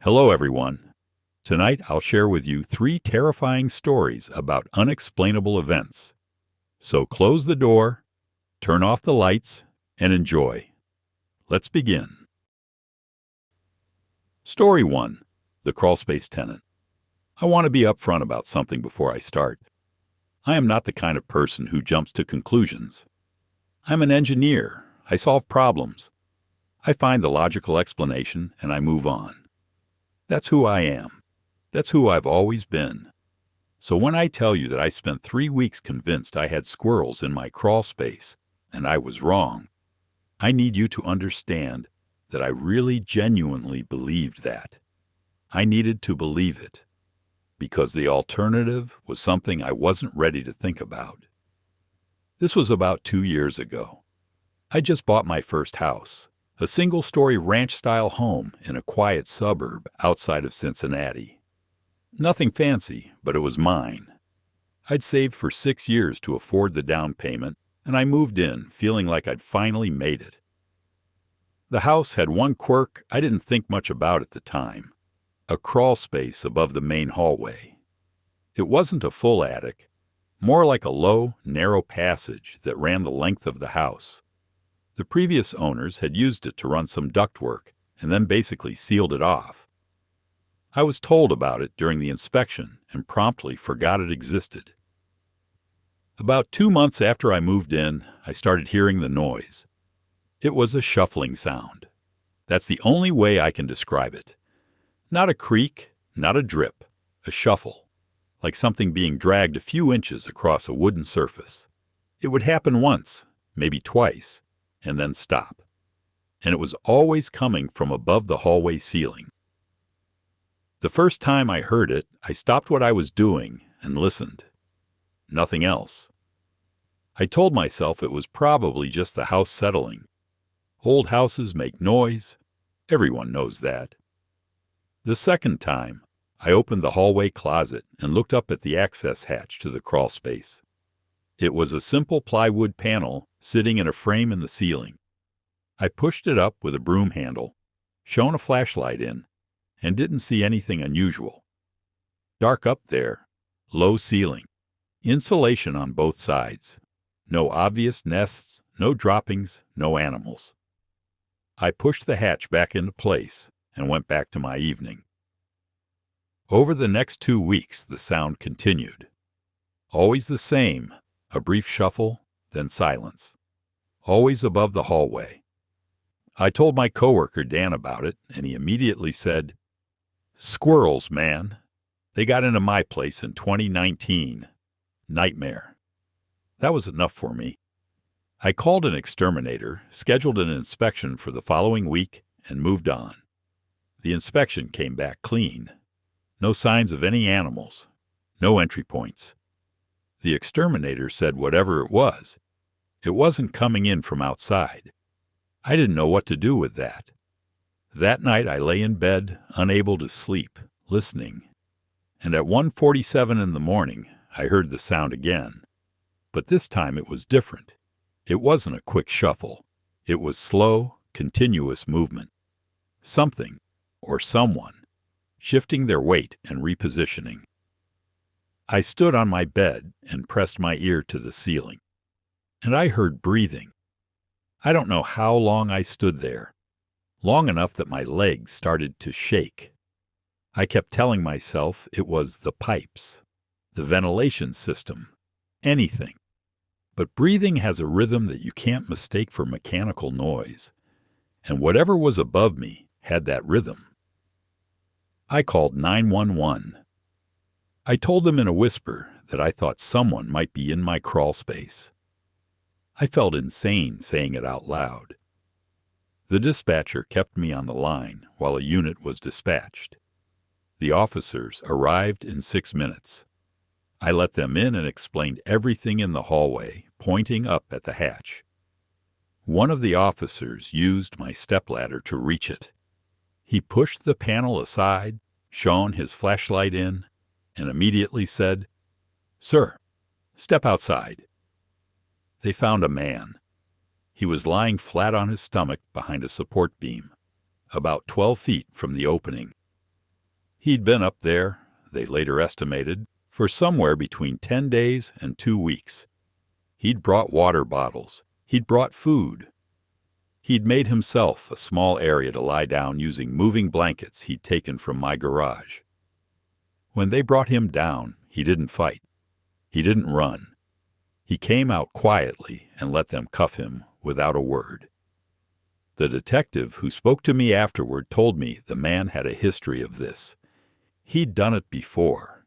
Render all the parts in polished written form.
Hello, everyone. Tonight I'll share with you 3 terrifying stories about unexplainable events. So close the door, turn off the lights, and enjoy. Let's begin. Story 1. The Crawlspace Tenant. I want to be upfront about something before I start. I am not the kind of person who jumps to conclusions. I'm an engineer. I solve problems. I find the logical explanation and I move on. That's who I am. That's who I've always been. So when I tell you that I spent 3 weeks convinced I had squirrels in my crawl space, and I was wrong, I need you to understand that I really genuinely believed that. I needed to believe it, because the alternative was something I wasn't ready to think about. This was about 2 years ago. I just bought my first house, a single-story ranch-style home in a quiet suburb outside of Cincinnati. Nothing fancy, but it was mine. I'd saved for 6 years to afford the down payment, and I moved in feeling like I'd finally made it. The house had one quirk I didn't think much about at the time: a crawl space above the main hallway. It wasn't a full attic, more like a low, narrow passage that ran the length of the house. The previous owners had used it to run some ductwork and then basically sealed it off. I was told about it during the inspection and promptly forgot it existed. About 2 months after I moved in, I started hearing the noise. It was a shuffling sound. That's the only way I can describe it. Not a creak, not a drip, a shuffle, like something being dragged a few inches across a wooden surface. It would happen once, maybe twice, and then stop. And it was always coming from above the hallway ceiling. The first time I heard it, I stopped what I was doing and listened. Nothing else. I told myself it was probably just the house settling. Old houses make noise. Everyone knows that. The second time, I opened the hallway closet and looked up at the access hatch to the crawl space. It was a simple plywood panel sitting in a frame in the ceiling. I pushed it up with a broom handle, shone a flashlight in, and didn't see anything unusual. Dark up there, low ceiling, insulation on both sides, no obvious nests, no droppings, no animals. I pushed the hatch back into place and went back to my evening. Over the next 2 weeks, the sound continued. Always the same, a brief shuffle, then silence. Always above the hallway. I told my coworker Dan about it, and he immediately said, "Squirrels, man. They got into my place in 2019. Nightmare." That was enough for me. I called an exterminator, scheduled an inspection for the following week, and moved on. The inspection came back clean. No signs of any animals. No entry points. The exterminator said whatever it wasn't coming in from outside. I didn't know what to do with that. That night I lay in bed, unable to sleep, listening. And at 1:47 in the morning, I heard the sound again. But this time it was different. It wasn't a quick shuffle. It was slow, continuous movement. Something, or someone, shifting their weight and repositioning. I stood on my bed and pressed my ear to the ceiling. And I heard breathing. I don't know how long I stood there. Long enough that my legs started to shake. I kept telling myself it was the pipes, the ventilation system, anything. But breathing has a rhythm that you can't mistake for mechanical noise. And whatever was above me had that rhythm. I called 911. I told them in a whisper that I thought someone might be in my crawl space. I felt insane saying it out loud. The dispatcher kept me on the line while a unit was dispatched. The officers arrived in 6 minutes. I let them in and explained everything in the hallway, pointing up at the hatch. One of the officers used my stepladder to reach it. He pushed the panel aside, shone his flashlight in, and immediately said, "Sir, step outside." They found a man. He was lying flat on his stomach behind a support beam, about 12 feet from the opening. He'd been up there, they later estimated, for somewhere between 10 days and 2 weeks. He'd brought water bottles. He'd brought food. He'd made himself a small area to lie down using moving blankets he'd taken from my garage. When they brought him down, he didn't fight. He didn't run. He came out quietly and let them cuff him without a word. The detective who spoke to me afterward told me the man had a history of this. He'd done it before,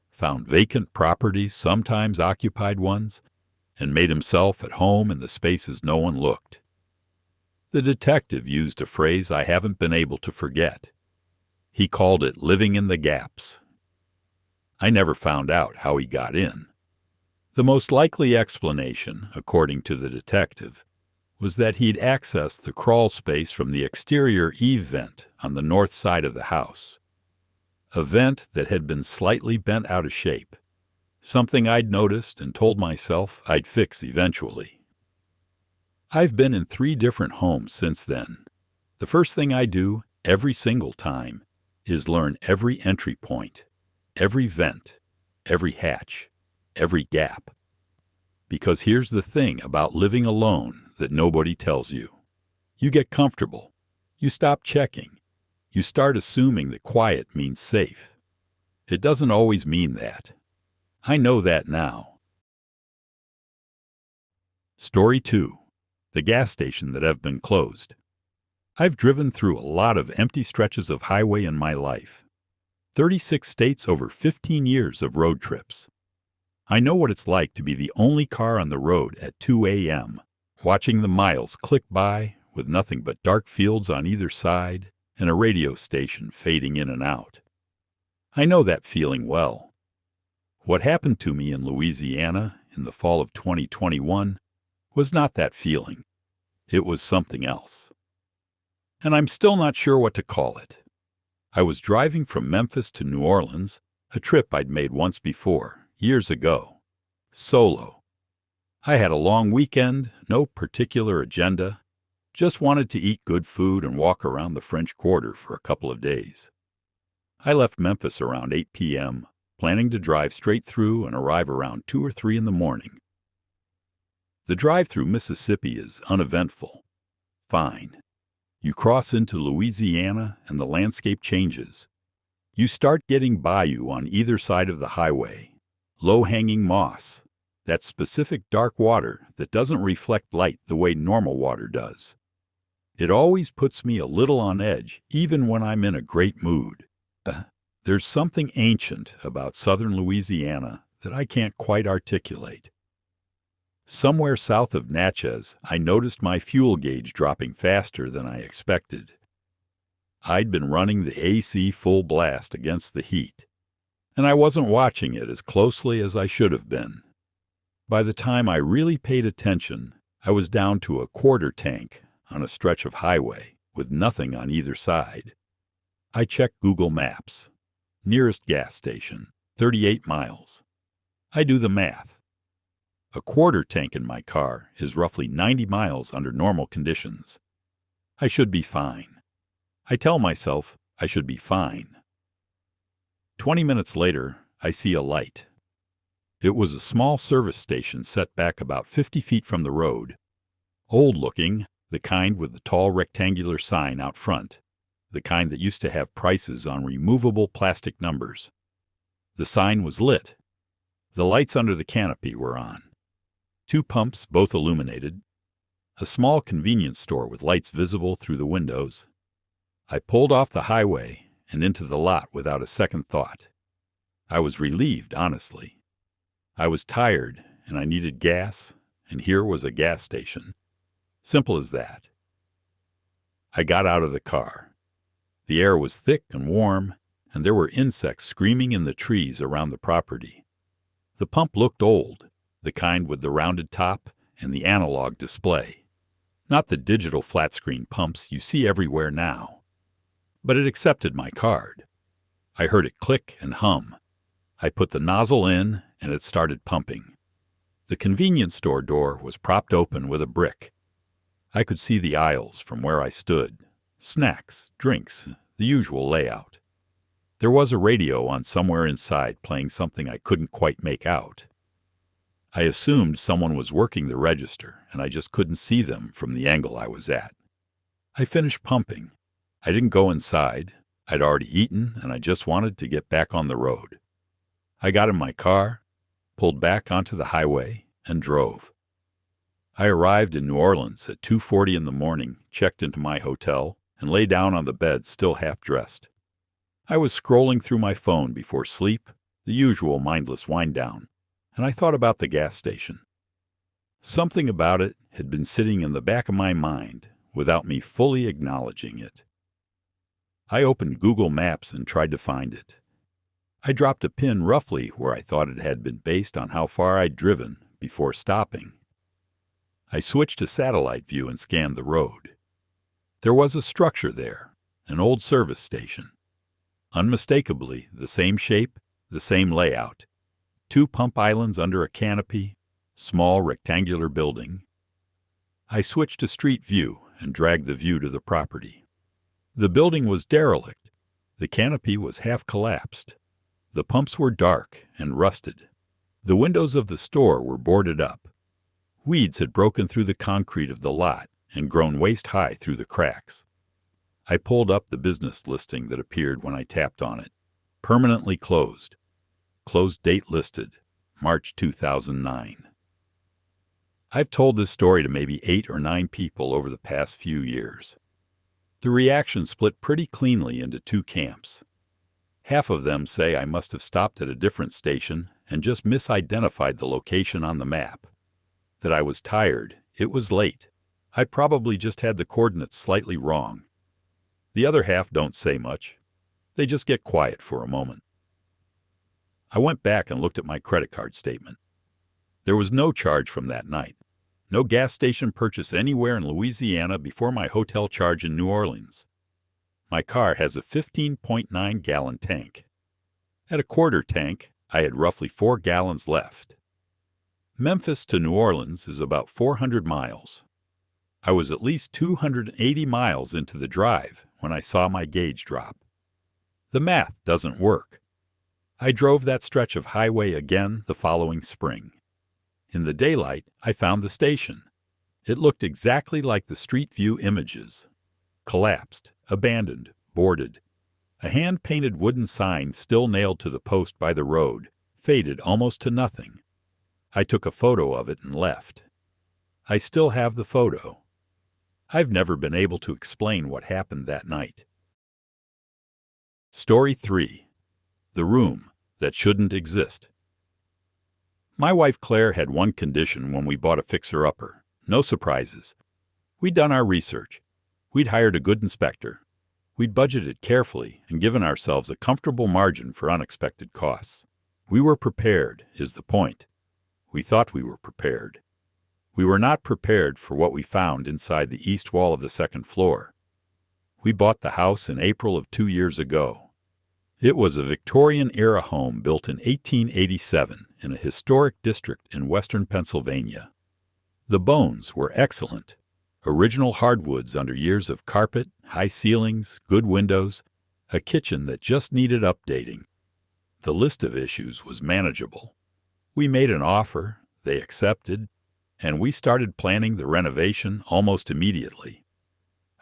found vacant properties, sometimes occupied ones, and made himself at home in the spaces no one looked. The detective used a phrase I haven't been able to forget. He called it living in the gaps. I never found out how he got in. The most likely explanation, according to the detective, was that he'd accessed the crawl space from the exterior eave vent on the north side of the house. A vent that had been slightly bent out of shape, something I'd noticed and told myself I'd fix eventually. I've been in 3 different homes since then. The first thing I do, every single time, is learn every entry point, every vent, every hatch, every gap. Because here's the thing about living alone that nobody tells you. You get comfortable. You stop checking. You start assuming that quiet means safe. It doesn't always mean that. I know that now. Story 2. The gas station that have been closed. I've driven through a lot of empty stretches of highway in my life. 36 states over 15 years of road trips. I know what it's like to be the only car on the road at 2 a.m., watching the miles click by with nothing but dark fields on either side and a radio station fading in and out. I know that feeling well. What happened to me in Louisiana in the fall of 2021 was not that feeling. It was something else. And I'm still not sure what to call it. I was driving from Memphis to New Orleans, a trip I'd made once before, years ago. Solo. I had a long weekend, no particular agenda, just wanted to eat good food and walk around the French Quarter for a couple of days. I left Memphis around 8 p.m., planning to drive straight through and arrive around 2 or 3 in the morning. The drive through Mississippi is uneventful. Fine. You cross into Louisiana and the landscape changes. You start getting bayou on either side of the highway, low-hanging moss, that specific dark water that doesn't reflect light the way normal water does. It always puts me a little on edge, even when I'm in a great mood. There's something ancient about southern Louisiana that I can't quite articulate. Somewhere south of Natchez, I noticed my fuel gauge dropping faster than I expected. I'd been running the AC full blast against the heat, and I wasn't watching it as closely as I should have been. By the time I really paid attention, I was down to a quarter tank on a stretch of highway with nothing on either side. I checked Google Maps. Nearest gas station, 38 miles. I do the math. A quarter tank in my car is roughly 90 miles under normal conditions. I should be fine. I tell myself I should be fine. 20 minutes later, I see a light. It was a small service station set back about 50 feet from the road. Old-looking, the kind with the tall rectangular sign out front, the kind that used to have prices on removable plastic numbers. The sign was lit. The lights under the canopy were on. 2 pumps, both illuminated. A small convenience store with lights visible through the windows. I pulled off the highway and into the lot without a second thought. I was relieved, honestly. I was tired, and I needed gas, and here was a gas station. Simple as that. I got out of the car. The air was thick and warm, and there were insects screaming in the trees around the property. The pump looked old, the kind with the rounded top and the analog display. Not the digital flat-screen pumps you see everywhere now. But it accepted my card. I heard it click and hum. I put the nozzle in, and it started pumping. The convenience store door was propped open with a brick. I could see the aisles from where I stood. Snacks, drinks, the usual layout. There was a radio on somewhere inside playing something I couldn't quite make out. I assumed someone was working the register, and I just couldn't see them from the angle I was at. I finished pumping. I didn't go inside. I'd already eaten, and I just wanted to get back on the road. I got in my car, pulled back onto the highway, and drove. I arrived in New Orleans at 2:40 in the morning, checked into my hotel, and lay down on the bed still half-dressed. I was scrolling through my phone before sleep, the usual mindless wind-down, and I thought about the gas station. Something about it had been sitting in the back of my mind without me fully acknowledging it. I opened Google Maps and tried to find it. I dropped a pin roughly where I thought it had been based on how far I'd driven before stopping. I switched to satellite view and scanned the road. There was a structure there, an old service station. Unmistakably the same shape, the same layout. 2 pump islands under a canopy, small rectangular building. I switched to street view and dragged the view to the property. The building was derelict. The canopy was half collapsed. The pumps were dark and rusted. The windows of the store were boarded up. Weeds had broken through the concrete of the lot and grown waist-high through the cracks. I pulled up the business listing that appeared when I tapped on it. Permanently closed. Closed date listed, March 2009. I've told this story to maybe 8 or 9 people over the past few years. The reaction split pretty cleanly into 2 camps. Half of them say I must have stopped at a different station and just misidentified the location on the map. That I was tired, it was late. I probably just had the coordinates slightly wrong. The other half don't say much. They just get quiet for a moment. I went back and looked at my credit card statement. There was no charge from that night. No gas station purchase anywhere in Louisiana before my hotel charge in New Orleans. My car has a 15.9-gallon tank. At a quarter tank, I had roughly 4 gallons left. Memphis to New Orleans is about 400 miles. I was at least 280 miles into the drive when I saw my gauge drop. The math doesn't work. I drove that stretch of highway again the following spring. In the daylight, I found the station. It looked exactly like the street view images. Collapsed, abandoned, boarded. A hand-painted wooden sign still nailed to the post by the road, faded almost to nothing. I took a photo of it and left. I still have the photo. I've never been able to explain what happened that night. Story 3. The Room That Shouldn't Exist. My wife Claire had one condition when we bought a fixer-upper. No surprises. We'd done our research. We'd hired a good inspector. We'd budgeted carefully and given ourselves a comfortable margin for unexpected costs. We were prepared, is the point. We thought we were prepared. We were not prepared for what we found inside the east wall of the second floor. We bought the house in April of 2 years ago. It was a Victorian-era home built in 1887 in a historic district in western Pennsylvania. The bones were excellent. Original hardwoods under years of carpet, high ceilings, good windows, a kitchen that just needed updating. The list of issues was manageable. We made an offer, they accepted, and we started planning the renovation almost immediately.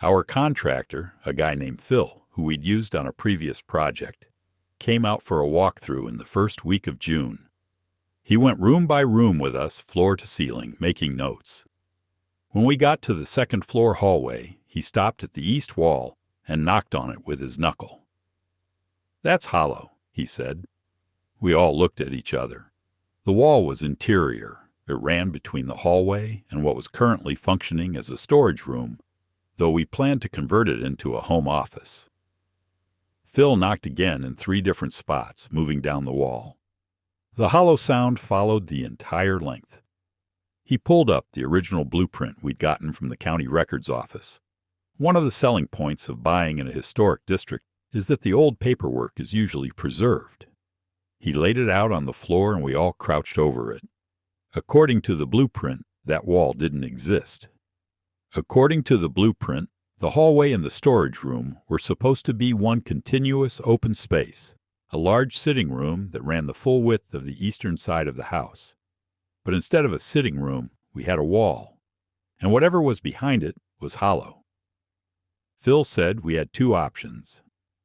Our contractor, a guy named Phil, who we'd used on a previous project, came out for a walkthrough in the first week of June. He went room by room with us, floor to ceiling, making notes. When we got to the second floor hallway, he stopped at the east wall and knocked on it with his knuckle. "That's hollow," he said. We all looked at each other. The wall was interior. It ran between the hallway and what was currently functioning as a storage room, though we planned to convert it into a home office. Phil knocked again in 3 different spots, moving down the wall. The hollow sound followed the entire length. He pulled up the original blueprint we'd gotten from the county records office. One of the selling points of buying in a historic district is that the old paperwork is usually preserved. He laid it out on the floor and we all crouched over it. According to the blueprint, that wall didn't exist. According to the blueprint, The hallway and the storage room were supposed to be one continuous open space, a large sitting room that ran the full width of the eastern side of the house. But instead of a sitting room, we had a wall, and whatever was behind it was hollow. Phil said we had two options: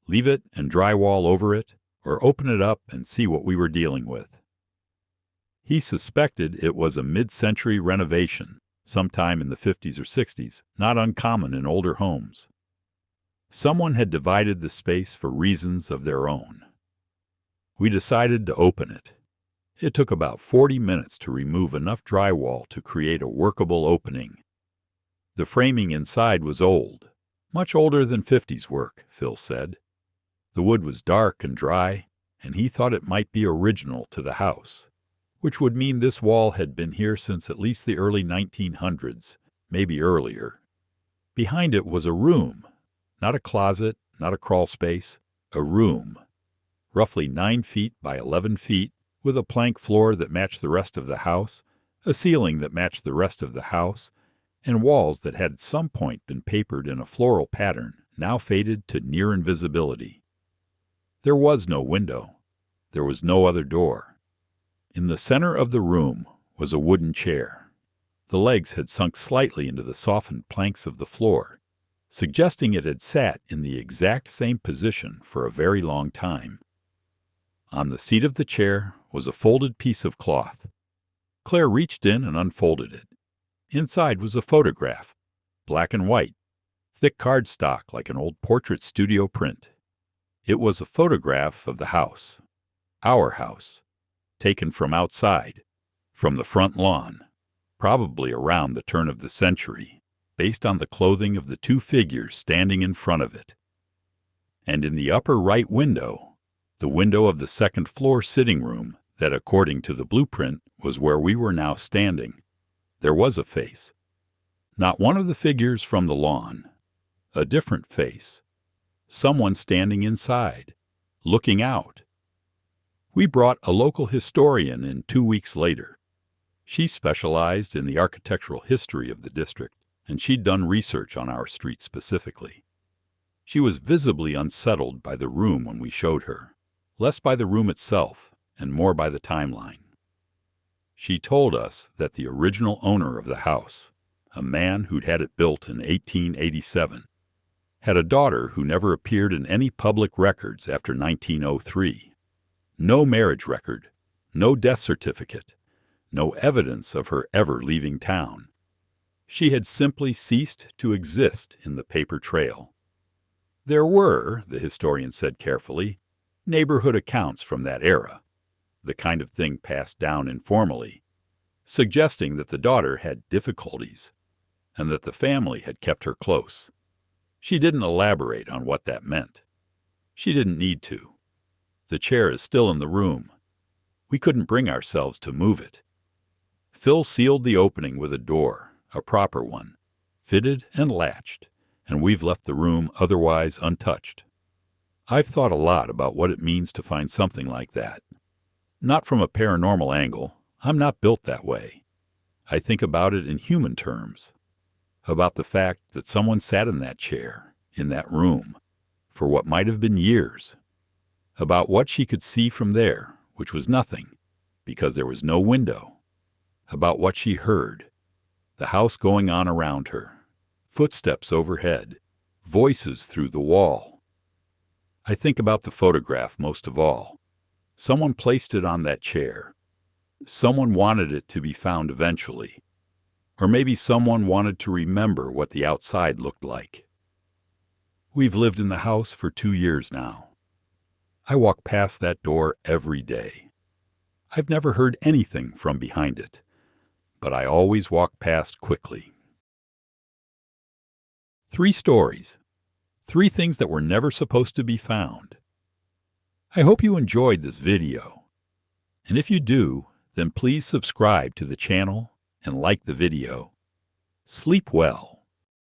leave it and drywall over it, or open it up and see what we were dealing with. He suspected it was a mid-century renovation, sometime in the 50s or 60s, not uncommon in older homes. Someone had divided the space for reasons of their own. We decided to open it. It took about 40 minutes to remove enough drywall to create a workable opening. The framing inside was old, much older than 50s work, Phil said. The wood was dark and dry, and he thought it might be original to the house, which would mean this wall had been here since at least the early 1900s, maybe earlier. Behind it was a room, not a closet, not a crawl space, a room, roughly 9 feet by 11 feet, with a plank floor that matched the rest of the house, a ceiling that matched the rest of the house, and walls that had at some point been papered in a floral pattern, now faded to near invisibility. There was no window. There was no other door. In the center of the room was a wooden chair. The legs had sunk slightly into the softened planks of the floor, suggesting it had sat in the exact same position for a very long time. On the seat of the chair was a folded piece of cloth. Claire reached in and unfolded it. Inside was a photograph, black and white, thick cardstock like an old portrait studio print. It was a photograph of the house, our house, taken from outside, from the front lawn, probably around the turn of the century, based on the clothing of the two figures standing in front of it. And in the upper right window, the window of the second-floor sitting room that, according to the blueprint, was where we were now standing, there was a face. Not one of the figures from the lawn. A different face. Someone standing inside, looking out. We brought a local historian in 2 weeks later. She specialized in the architectural history of the district, and she'd done research on our street specifically. She was visibly unsettled by the room when we showed her, less by the room itself and more by the timeline. She told us that the original owner of the house, a man who'd had it built in 1887, had a daughter who never appeared in any public records after 1903. No marriage record, no death certificate, no evidence of her ever leaving town. She had simply ceased to exist in the paper trail. There were, the historian said carefully, neighborhood accounts from that era, the kind of thing passed down informally, suggesting that the daughter had difficulties and that the family had kept her close. She didn't elaborate on what that meant. She didn't need to. The chair is still in the room. We couldn't bring ourselves to move it. Phil sealed the opening with a door, a proper one, fitted and latched, and we've left the room otherwise untouched. I've thought a lot about what it means to find something like that. Not from a paranormal angle. I'm not built that way. I think about it in human terms. About the fact that someone sat in that chair, in that room, for what might have been years. About what she could see from there, which was nothing, because there was no window. About what she heard. The house going on around her. Footsteps overhead. Voices through the wall. I think about the photograph most of all. Someone placed it on that chair. Someone wanted it to be found eventually. Or maybe someone wanted to remember what the outside looked like. We've lived in the house for 2 years now. I walk past that door every day. I've never heard anything from behind it, but I always walk past quickly. 3 stories. 3 things that were never supposed to be found. I hope you enjoyed this video. And if you do, then please subscribe to the channel and like the video. Sleep well.